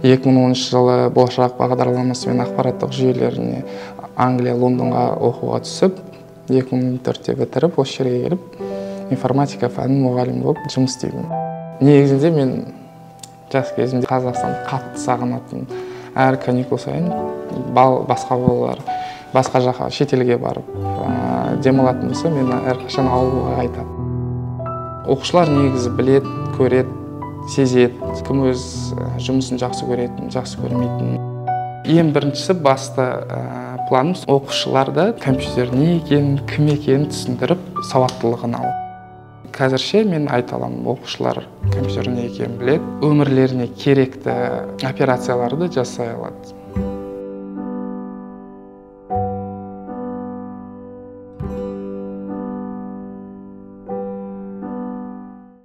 2010 жылы болашақ бағдарламасы мен ақпараттық жүйелеріне Англия, Лондонға оқуға түсіп, 2014-те бітіріп, осы жерге келіп, информатика пәнінің мұғалімі болып жұмыс істеймін. Негізінде мен жас кезімде Қазақстанды қатты сағынатын, әр каникул сайын басқа балалар, басқа жаққа шетелге барып демалатын болса, мен әрқашан ауылға қайтамын. Оқушылар негізі білет, көрет, сезет, кім өз жұмысын жақсы көретін, жақсы көрмейтін. Ең біріншісі басты планым оқушыларды компьютер не екенін, кім екенін түсіндіріп, сауаттылығын алу. Қазірше мен айта аламын, оқушылар компьютер не екенін біледі, өмірлеріне керекті операцияларды жасай алады.